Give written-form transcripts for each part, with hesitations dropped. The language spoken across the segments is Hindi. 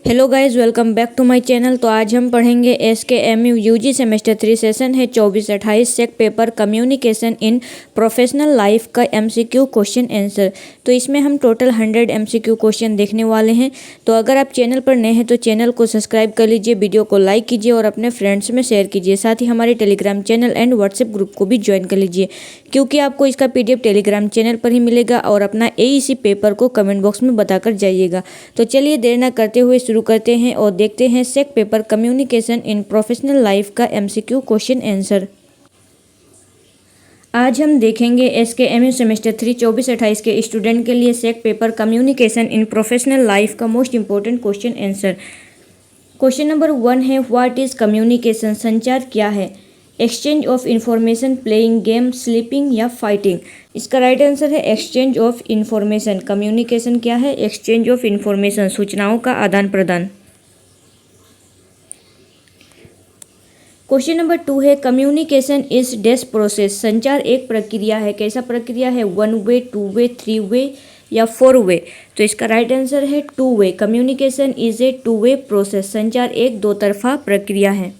Hello guys, welcome back to my channel. तो आज हम पढ़ेंगे SKMU यूजी सेमेस्टर 3 सेशन है 24-28 SEC paper communication in professional life का MCQ क्वेश्चन आंसर। तो इसमें हम टोटल 100 MCQ क्वेश्चन देखने वाले हैं। तो अगर आप चैनल पर नए हैं तो चैनल को सब्सक्राइब कर लीजिए, वीडियो को लाइक कीजिए और अपने फ्रेंड्स में शेयर कीजिए। साथ ही हमारे Telegram channel and WhatsApp group को भी ज्वाइन कर लीजिए, क्योंकि आपको इसका PDF टेलीग्राम चैनल पर ही मिलेगा। और अपना AEC पेपर को कमेंट बॉक्स में बताकर जाइएगा। तो चलिए देर न करते हुए शुरू करते हैं और देखते हैं SEC paper communication in professional life का MCQ क्वेश्चन आंसर। आज हम देखेंगे SKMU सेमेस्टर 3 24-28 के स्टूडेंट के लिए SEC paper communication in professional life का most important question answer. Question number 1 है, व्हाट इज कम्युनिकेशन? संचार क्या है? Exchange of information, playing game, sleeping या फाइटिंग? इसका राइट आंसर है एक्सचेंज ऑफ इंफॉर्मेशन। कम्युनिकेशन क्या है? एक्सचेंज ऑफ इंफॉर्मेशन, सूचनाओं का आदान प्रदान। क्वेश्चन नंबर 2 है, कम्युनिकेशन इज डैश प्रोसेस? संचार एक प्रक्रिया है। कैसा प्रक्रिया है? 1 वे, 2 वे, 3 वे या 4 वे? तो इसका राइट आंसर है 2 way. Communication is a 2 way process. संचार एक दो तरफा प्रक्रिया है।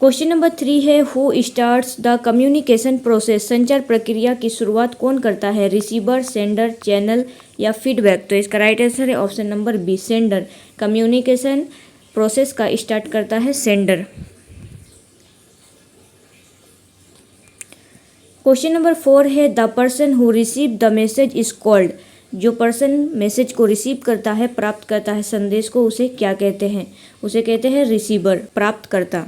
क्वेश्चन नंबर 3 है, who starts the communication process? संचार प्रक्रिया की शुरुआत कौन करता है? रिसीवर, सेंडर, चैनल या फीडबैक? तो इसका राइट आंसर है option number B, sender. Communication process का स्टार्ट करता है सेंडर। क्वेश्चन नंबर 4 है, the person who receive the message is called? जो पर्सन मैसेज को रिसीव करता है, प्राप्त करता है संदेश को, उसे क्या कहते हैं? उसे कहते हैं रिसीवर, प्राप्तकर्ता।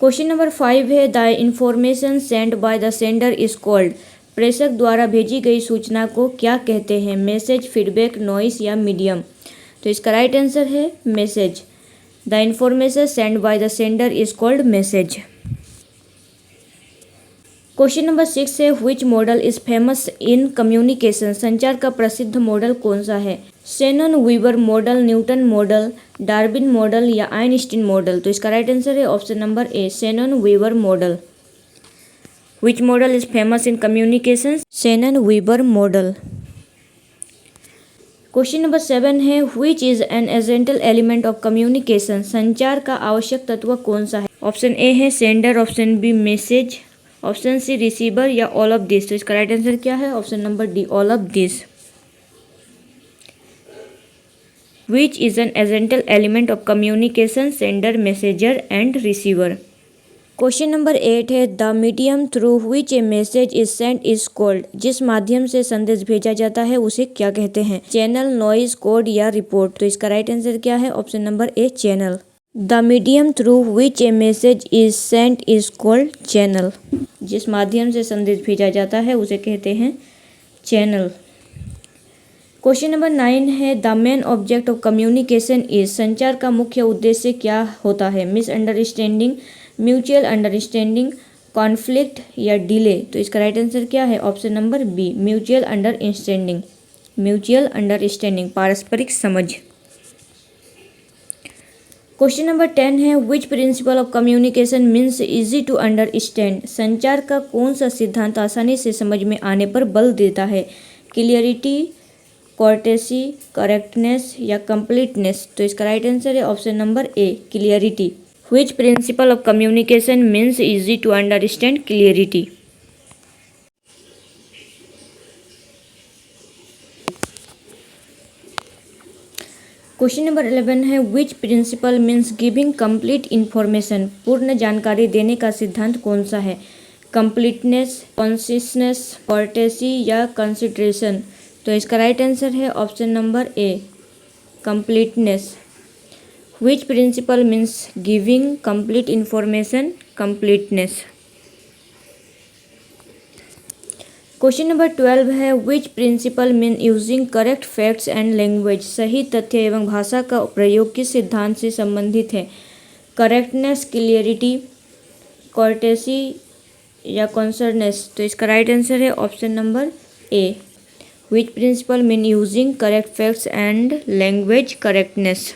क्वेश्चन नंबर 5 है, the information send by the sender is called? प्रेषक द्वारा भेजी गई सूचना को क्या कहते हैं? मैसेज, फीडबैक, नॉइस या मीडियम? तो इसका राइट आंसर है message. The information send by the sender is called message. Question number 6 है, which model is famous in communication? संचार का प्रसिद्ध मॉडल कौन सा है? Shannon Weaver model, Newton model, Darwin model या आइंस्टीन मॉडल? तो इसका राइट आंसर है option number A, Shannon Weaver model. Which model is famous in communication? Shannon Weaver model. Question number 7 है, which is an essential element of communication? संचार का आवश्यक तत्व कौन सा है? ऑप्शन ए है sender, option B message, option C receiver या ऑल ऑफ दिस? तो इसका राइट आंसर क्या है? Option number D, all of this. Which is an essential element of communication? Sender, messenger and receiver. Question number 8 है, the medium through which a message is sent is called? जिस माध्यम से संदेश भेजा जाता है उसे क्या कहते हैं? चैनल, नॉइज, कोड या रिपोर्ट? तो इसका राइट आंसर क्या है? Option number A, channel. The medium through which a message is sent is called channel. जिस माध्यम से संदेश भेजा जाता है उसे कहते हैं चैनल। क्वेश्चन नंबर 9 है, the main object of communication is? संचार का मुख्य उद्देश्य क्या होता है? मिसअंडरस्टैंडिंग, म्यूचुअल अंडरस्टैंडिंग, कॉन्फ्लिक्ट या डिले? तो इसका राइट आंसर क्या है? Option number B, mutual understanding. Mutual understanding, पारस्परिक समझ। क्वेश्चन नंबर 10 है, which principle of communication means easy to understand? संचार का कौन सा सिद्धांत आसानी से समझ में आने पर बल देता है? क्लियरिटी, कॉर्टेसी, करेक्टनेस या कंप्लीटनेस? तो इसका राइट आंसर है option number A, clarity. Which principle of communication means easy to understand? Clarity. Question number 11 है, which principle means giving complete information? पूर्ण जानकारी देने का सिद्धांत कौन सा है? कंप्लीटनेस, कॉन्सिसनेस, कॉर्टेसी या कंसिडरेशन? तो इसका राइट आंसर है option number A, completeness. Which principle means giving complete information? Completeness. Question number 12 है, which principle mean using correct facts and language? सही तथ्य एवं भाषा का प्रयोग किस सिद्धांत से संबंधित है? करेक्टनेस, क्लियरिटी, कॉर्टेसी या कॉन्सर्नेस? तो इसका राइट आंसर है option number A, which principle mean using correct facts and language correctness.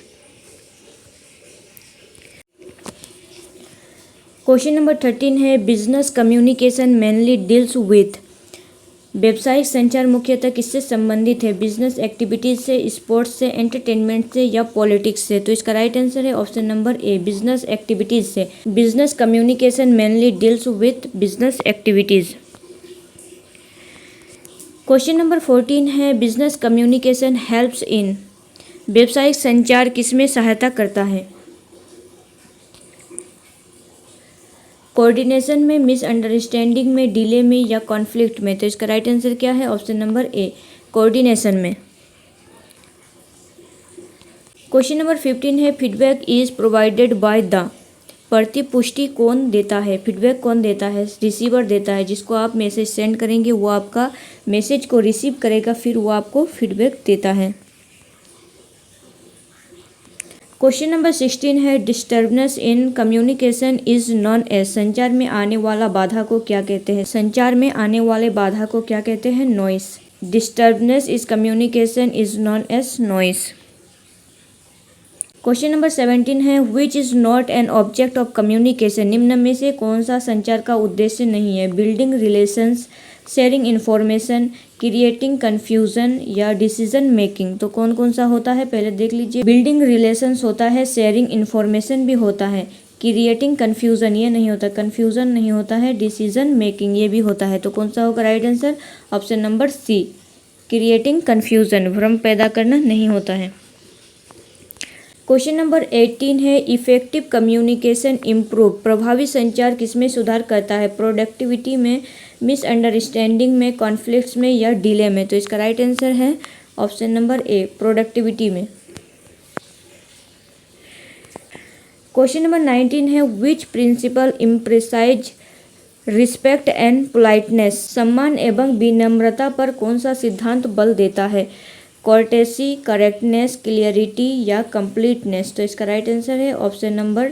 Question number 13 है, business communication mainly deals with? व्यावसायिक संचार मुख्यतः किससे संबंधित है? बिजनेस एक्टिविटीज से, स्पोर्ट्स से, एंटरटेनमेंट से या पॉलिटिक्स से? तो इसका राइट आंसर है option number A, business activities से। Business communication mainly deals with business activities. Question number 14 है, बिजनेस कम्युनिकेशन हेल्प्स इन। व्यावसायिक संचार किसमें सहायता करता है? कोऑर्डिनेशन में, मिसअंडरस्टैंडिंग में, डिले में या कॉन्फ्लिक्ट में? तो इसका राइट आंसर क्या है? ऑप्शन नंबर ए, कोऑर्डिनेशन में। क्वेश्चन नंबर 15 है, feedback is provided by the. प्रतिपुष्टि कौन देता है? फीडबैक कौन देता है? रिसीवर देता है। जिसको आप मैसेज सेंड करेंगे वो आपका मैसेज को रिसीव करेगा, फिर वो आपको फीडबैक देता है। क्वेश्चन नंबर 16 है, disturbance in communication is known as. संचार में आने वाला बाधा को क्या कहते हैं? संचार में आने वाले बाधा को क्या कहते हैं? Noise. Disturbance is communication is known as noise. Question number 17 है, which is not an object of communication. निम्न में से कौन सा संचार का उद्देश्य नहीं है? Building relations, sharing information, creating confusion या डिसीजन मेकिंग? तो कौन कौन सा होता है पहले देख लीजिए। बिल्डिंग रिलेशंस होता है, शेयरिंग इन्फॉर्मेशन भी होता है, क्रिएटिंग कन्फ्यूजन ये नहीं होता, कन्फ्यूजन नहीं होता है, डिसीजन मेकिंग ये भी होता है। तो कौन सा होगा right answer? Option number C, creating confusion, भ्रम पैदा करना नहीं होता है। क्वेश्चन नंबर 18 है, इफेक्टिव कम्युनिकेशन इम्प्रूव। प्रभावी संचार किसमें सुधार करता है? प्रोडक्टिविटी में, मिसअंडरस्टैंडिंग में, कॉन्फ्लिक्ट्स में या डिले में? तो इसका राइट आंसर है ऑप्शन नंबर ए, प्रोडक्टिविटी में। क्वेश्चन नंबर 19 है, which principle emphasize respect and politeness. सम्मान एवं विनम्रता पर कौन सा सिद्धांत बल देता है? कॉर्टेसी, करेक्टनेस, क्लियरिटी या कंप्लीटनेस? तो इसका राइट आंसर है option number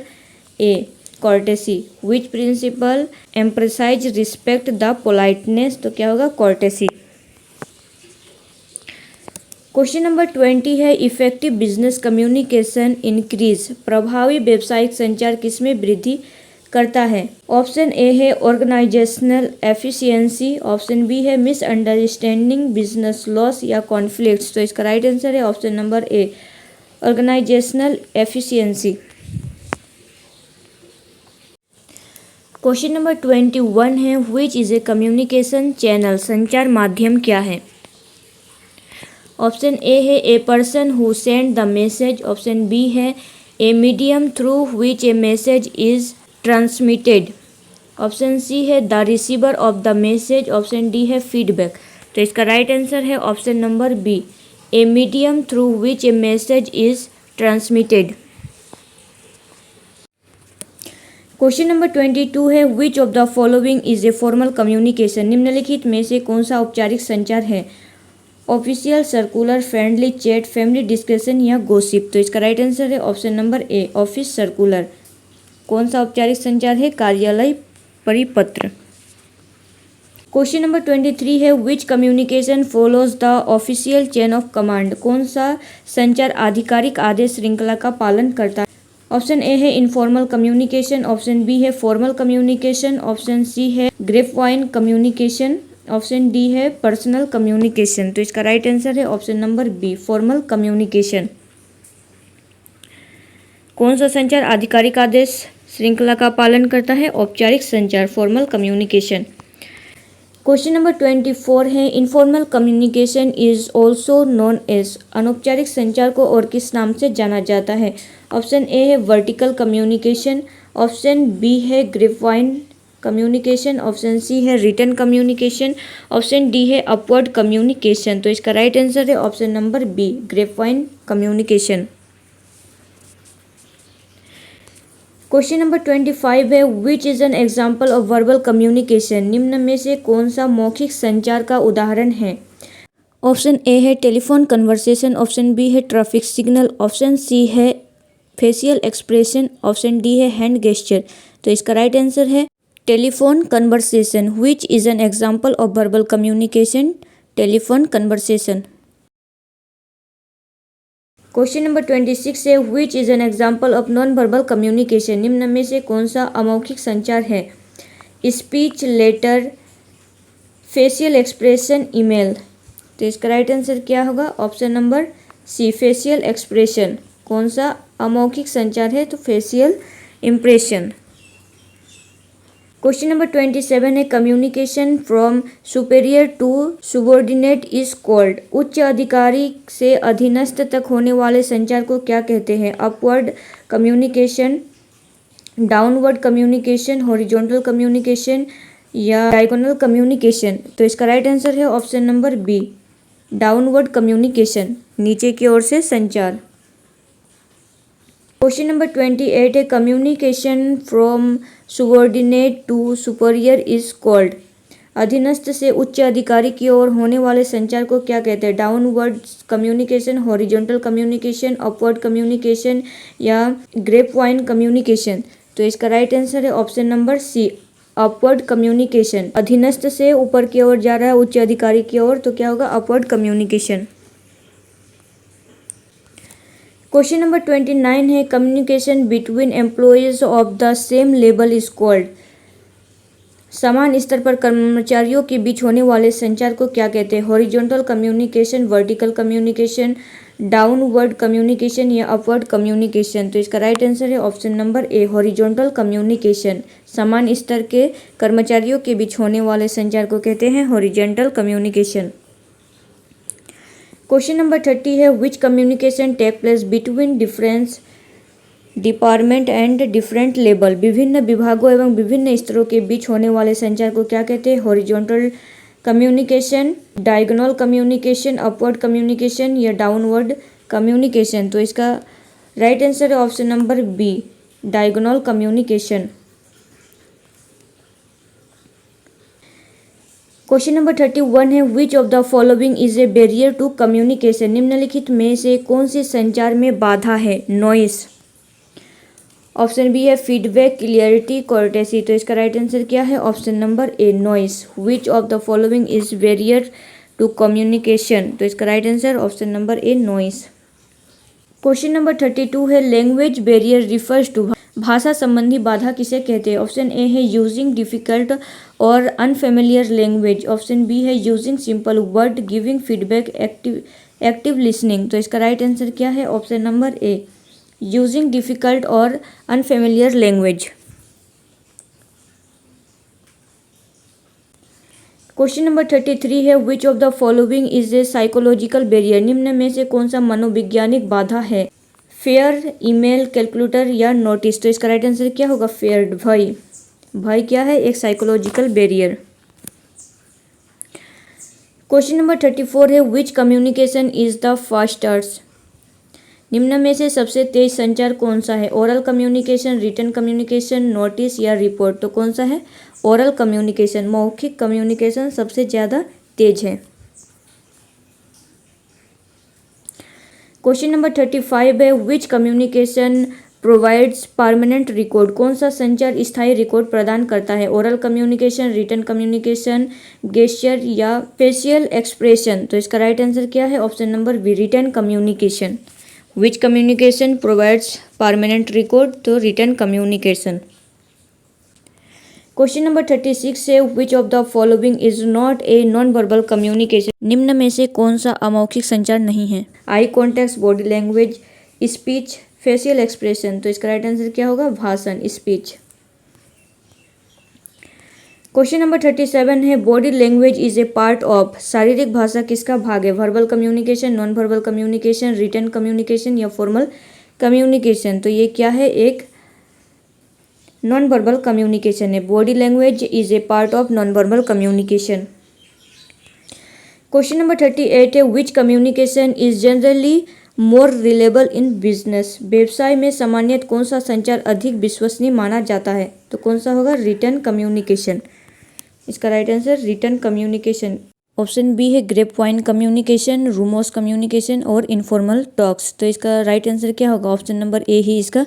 A, courtesy. Which principle emphasize respect the politeness? तो क्या होगा? कॉर्टेसी। क्वेश्चन नंबर 20 है, इफेक्टिव बिजनेस कम्युनिकेशन इंक्रीज। प्रभावी व्यावसायिक संचार किसमें वृद्धि करता है? ऑप्शन ए है ऑर्गेनाइजेशनल एफिशिएंसी, ऑप्शन बी है मिसअंडरस्टैंडिंग, बिजनेस लॉस या कॉन्फ्लिक्ट्स? तो इसका राइट आंसर है option number A, organizational efficiency. Question number 21 है, which is a communication channel. संचार माध्यम क्या है? ऑप्शन ए है a person who send the message, option B है a medium through which a message is transmitted, option C है the receiver of the message, option D है फीडबैक। तो इसका राइट आंसर है option number B, a medium through which a message is transmitted. Question number 22 है, which of the following is a formal communication. निम्नलिखित में से कौन सा औपचारिक संचार है? Official, circular, friendly, chat, family discussion या गॉसिप? तो इसका राइट आंसर है option number A, office circular. कौन सा औपचारिक संचार है? कार्यालय परिपत्र। क्वेश्चन नंबर 23 है, which communication follows the official chain of command. कौन सा संचार आधिकारिक आदेश श्रृंखला का पालन करता है? ऑप्शन ए है इनफॉर्मल कम्युनिकेशन, ऑप्शन बी है फॉर्मल कम्युनिकेशन, ऑप्शन सी है ग्रेपवाइन कम्युनिकेशन, ऑप्शन डी है पर्सनल कम्युनिकेशन। तो इसका राइट आंसर है option number B, formal communication. कौन सा संचार आधिकारिक आदेश श्रृंखला का पालन करता है? औपचारिक संचार, फॉर्मल कम्युनिकेशन। क्वेश्चन नंबर 24 है, informal communication is also known as. अनौपचारिक संचार को और किस नाम से जाना जाता है? ऑप्शन ए है वर्टिकल कम्युनिकेशन, ऑप्शन बी है ग्रेपवाइन कम्युनिकेशन, ऑप्शन सी है रिटन कम्युनिकेशन, ऑप्शन डी है अपवर्ड कम्युनिकेशन। तो इसका राइट आंसर है option number B, grapevine communication. Question number 25 है, which is an example of verbal communication. निम्न में से कौन सा मौखिक संचार का उदाहरण है? ऑप्शन ए है टेलीफोन कन्वर्सेशन, ऑप्शन बी है ट्रैफिक सिग्नल, ऑप्शन सी है फेशियल एक्सप्रेशन, ऑप्शन डी है हैंड गेस्चर। तो इसका राइट आंसर है telephone conversation. Which is an example of verbal communication? Telephone conversation. Question number 26 है, which is an example of non verbal communication. निम्न में से कौन सा अमौखिक संचार है? Speech, letter, facial expression email. तो इसका राइट आंसर क्या होगा? ऑप्शन नंबर सी, फेशियल एक्सप्रेशन। कौन सा अमौखिक संचार है? तो फेशियल इम्प्रेशन। क्वेश्चन नंबर 27 है communication from superior to subordinate is called. उच्च अधिकारी से अधीनस्थ तक होने वाले संचार को क्या कहते हैं? Upward communication, downward communication, horizontal communication या डायगोनल कम्युनिकेशन। तो इसका राइट आंसर है option number B, downward communication, नीचे की ओर से संचार। क्वेश्चन नंबर 28 है communication from subordinate to superior is called. अधीनस्थ से उच्च अधिकारी की ओर होने वाले संचार को क्या कहते हैं? Downward communication, horizontal communication, upward communication या ग्रेपवाइन कम्युनिकेशन। तो इसका राइट आंसर है option number C, upward communication. अधीनस्थ से ऊपर की ओर जा रहा है उच्च अधिकारी की ओर, तो क्या होगा? Upward communication. क्वेश्चन नंबर 29 है communication between employees of the same level is called. समान स्तर पर कर्मचारियों के बीच होने वाले संचार को क्या कहते हैं? Horizontal communication, vertical communication, downward communication या अपवर्ड कम्युनिकेशन। तो इसका राइट आंसर है ऑप्शन नंबर ए, हॉरिजॉन्टल कम्युनिकेशन। समान स्तर के कर्मचारियों के बीच होने वाले संचार को कहते हैं हॉरिजॉन्टल कम्युनिकेशन। क्वेश्चन नंबर 30 है which communication take place between difference department and different level. विभिन्न विभागों एवं विभिन्न स्तरों के बीच होने वाले संचार को क्या कहते हैं? Horizontal communication, diagonal communication, upward communication या डाउनवर्ड कम्युनिकेशन। तो इसका राइट आंसर है option number B, diagonal communication. Question number 31 है which of the following is a barrier to communication. निम्नलिखित में से कौन सी संचार में बाधा है? नॉइस। ऑप्शन बी है फीडबैक, क्लियरिटी, कोर्टेसी। तो इसका राइट आंसर क्या है? Option number A, noise. Which of the following is barrier to communication. तो इसका right answer option number A, noise. Question number 32 है लैंग्वेज बैरियर रिफर्स टू। भाषा संबंधी बाधा किसे कहते हैं? ऑप्शन ए है यूजिंग डिफिकल्ट और अनफेमिलियर लैंग्वेज। ऑप्शन बी है using simple word, giving feedback, active listening. तो इसका राइट आंसर क्या है? ऑप्शन नंबर ए, यूजिंग डिफिकल्ट और अनफेमिलियर लैंग्वेज। क्वेश्चन नंबर 33 है which of the following is A psychological barrier. निम्न में से कौन सा मनोवैज्ञानिक बाधा है? फेयर, ईमेल, कैलकुलेटर या नोटिस। तो इसका राइट आंसर क्या होगा? फेयर, भय। भय क्या है? एक साइकोलॉजिकल बैरियर। क्वेश्चन नंबर 34 है which communication is the fastest. निम्न में से सबसे तेज संचार कौन सा है? Oral communication, written communication, notice या रिपोर्ट। तो कौन सा है? ओरल कम्युनिकेशन, मौखिक कम्युनिकेशन सबसे ज़्यादा तेज है। क्वेश्चन नंबर 35 है which communication provides permanent record. कौन सा संचार स्थायी रिकॉर्ड प्रदान करता है? Oral communication, written communication, gesture या फेशियल एक्सप्रेशन। तो इसका राइट आंसर क्या है? Option number B, written communication. Which communication provides permanent record? तो रिटन कम्युनिकेशन। क्वेश्चन नंबर 36 है which of the following is not a non verbal communication. निम्न में से कौन सा अमौखिक संचार नहीं है? Eye contact, body language, speech, facial expression. तो इसका राइट आंसर क्या होगा? भाषण, स्पीच। क्वेश्चन नंबर 37 है body language is a part of. शारीरिक भाषा किसका भाग है? Verbal communication, non verbal communication, written communication या फॉर्मल कम्युनिकेशन। तो ये क्या है? एक नॉन वर्बल कम्युनिकेशन है। Body language is a part of non verbal communication. Question number 38 है which communication is generally more reliable in business. व्यवसाय में सामान्यतः कौन सा संचार अधिक विश्वसनीय माना जाता है? तो कौन सा होगा? Written communication. इसका right answer written communication. Option B है ग्रेपवाइन कम्युनिकेशन, रूमर्स कम्युनिकेशन और इनफॉर्मल टॉक्स। तो इसका राइट आंसर क्या होगा? ऑप्शन नंबर ए ही इसका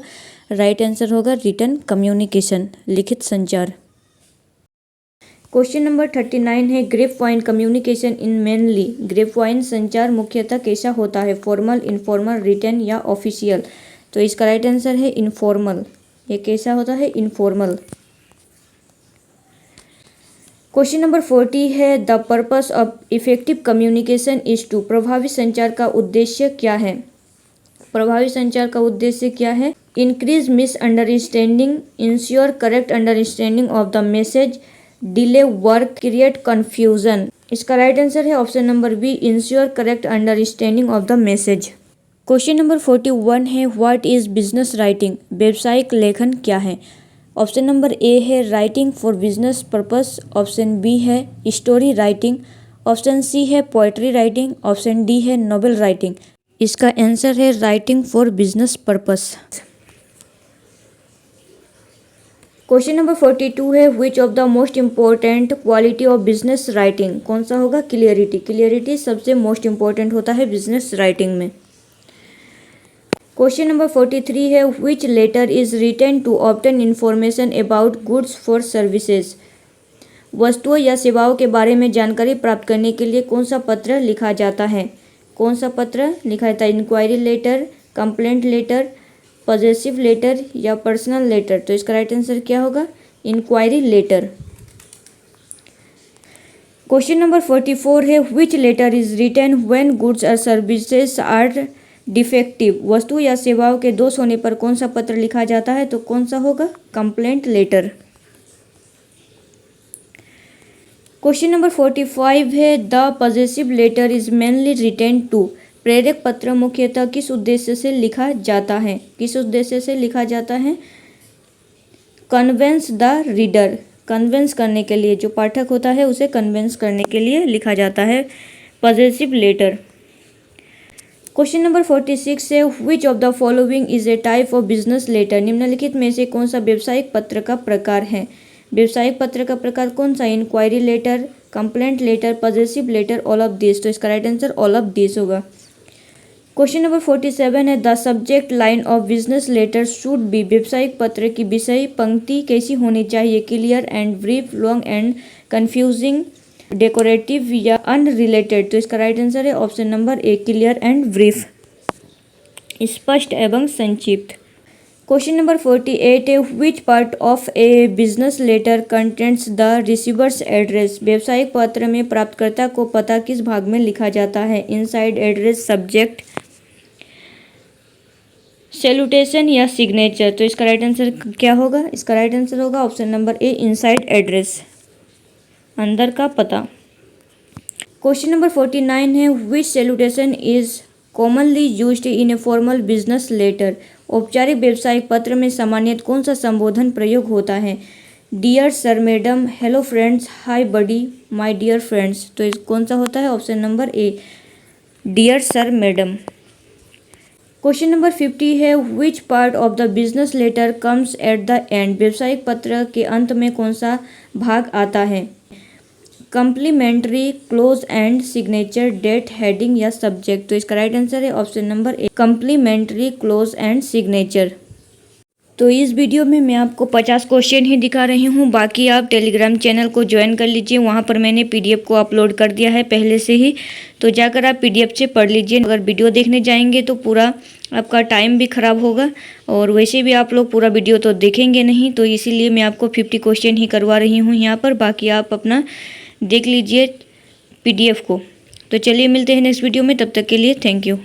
राइट आंसर होगा, रिटन कम्युनिकेशन, लिखित संचार। क्वेश्चन नंबर 39 है grapevine communication in mainly. Grapevine संचार मुख्यतः कैसा होता है? फॉर्मल, इनफॉर्मल, रिटन या ऑफिशियल। तो इसका राइट आंसर है इनफॉर्मल। ये कैसा होता है? इनफॉर्मल। क्वेश्चन नंबर 40 है the purpose of effective communication is to. प्रभावी संचार का उद्देश्य क्या है? प्रभावी संचार का उद्देश्य क्या है? Increase misunderstanding, ensure correct understanding of the message, delay work, create confusion. इसका राइट आंसर है option number B, ensure correct understanding of the message. Question number 41 है व्हाट इज बिजनेस राइटिंग। व्यवसायिक लेखन क्या है? ऑप्शन नंबर ए है writing for business purpose, option B है स्टोरी राइटिंग, ऑप्शन सी है पोएट्री राइटिंग, ऑप्शन डी है नॉवेल राइटिंग। इसका आंसर है writing for business purpose. Question number 42 है which of the most important quality of business writing. कौन सा होगा? क्लियरिटी। क्लियरिटी सबसे मोस्ट इम्पोर्टेंट होता है बिजनेस राइटिंग में। क्वेश्चन नंबर 43 है which letter is written to obtain information about goods for services. वस्तुओं या सेवाओं के बारे में जानकारी प्राप्त करने के लिए कौन सा पत्र लिखा जाता है? कौन सा पत्र लिखा जाता है? Enquiry letter, complaint letter, positive letter या पर्सनल लेटर। तो इसका राइट आंसर क्या होगा? Inquiry letter. क्वेश्चन नंबर 44 है which letter is written when goods और सर्विसेज आर डिफेक्टिव। वस्तु या सेवाओं के दोष होने पर कौन सा पत्र लिखा जाता है? तो कौन सा होगा? Complaint letter. क्वेश्चन नंबर 45 है the positive letter is mainly written to. प्रेरक पत्र मुख्यतः किस उद्देश्य से लिखा जाता है? किस उद्देश्य से लिखा जाता है? Convince the reader. कन्वेंस करने के लिए, जो पाठक होता है उसे कन्वेंस करने के लिए लिखा जाता है पॉजिटिव लेटर। क्वेश्चन नंबर 46 है which of the following is a type of business letter. निम्नलिखित में से कौन सा व्यावसायिक पत्र का प्रकार है? व्यावसायिक पत्र का प्रकार कौन सा? Enquiry letter, complaint letter, positive letter, all of this. तो इसका right answer all of this होगा। क्वेश्चन नंबर 47 है the subject line of business letter should be. व्यवसायिक पत्र की विषय पंक्ति कैसी होनी चाहिए? Clear and brief, long and confusing, decorative या अनरिलेटेड। तो इसका राइट आंसर है option number A, clear and brief, स्पष्ट एवं संक्षिप्त। क्वेश्चन नंबर 48 है which part of a business letter contents the receiver's address. व्यवसायिक पत्र में प्राप्तकर्ता को पता किस भाग में लिखा जाता है? इनसाइड एड्रेस, सब्जेक्ट, सैल्यूटेशन या सिग्नेचर। तो इसका राइट आंसर क्या होगा? इसका राइट आंसर होगा option number A, inside address, अंदर का पता। क्वेश्चन नंबर 49 है which salutation is commonly used in a formal business letter. औपचारिक व्यवसायिक पत्र में सामान्यतः कौन सा संबोधन प्रयोग होता है? Dear sir, madam, hello friends, hi buddy, my dear friends. तो कौन सा होता है? Option number A, dear sir, madam. Question number 50 है which part of the business letter comes at the end. व्यवसायिक पत्र के अंत में कौन सा भाग आता है? Complimentary, close and signature, date, heading या सब्जेक्ट। तो इसका राइट आंसर है option number A, complimentary, close and signature. तो इस वीडियो में मैं आपको 50 क्वेश्चन ही दिखा रही हूँ। बाकी आप टेलीग्राम चैनल को ज्वाइन कर लीजिए, वहाँ पर मैंने पीडीएफ को अपलोड कर दिया है पहले से ही, तो जाकर आप पीडीएफ से पढ़ लीजिए। अगर वीडियो देखने जाएंगे तो पूरा आपका टाइम भी ख़राब होगा, और वैसे भी आप लोग पूरा वीडियो तो देखेंगे नहीं, तो इसीलिए मैं आपको 50 क्वेश्चन ही करवा रही हूँ यहाँ पर। बाकी आप अपना देख लीजिए पीडीएफ को। तो चलिए मिलते हैं नेक्स्ट वीडियो में, तब तक के लिए थैंक यू।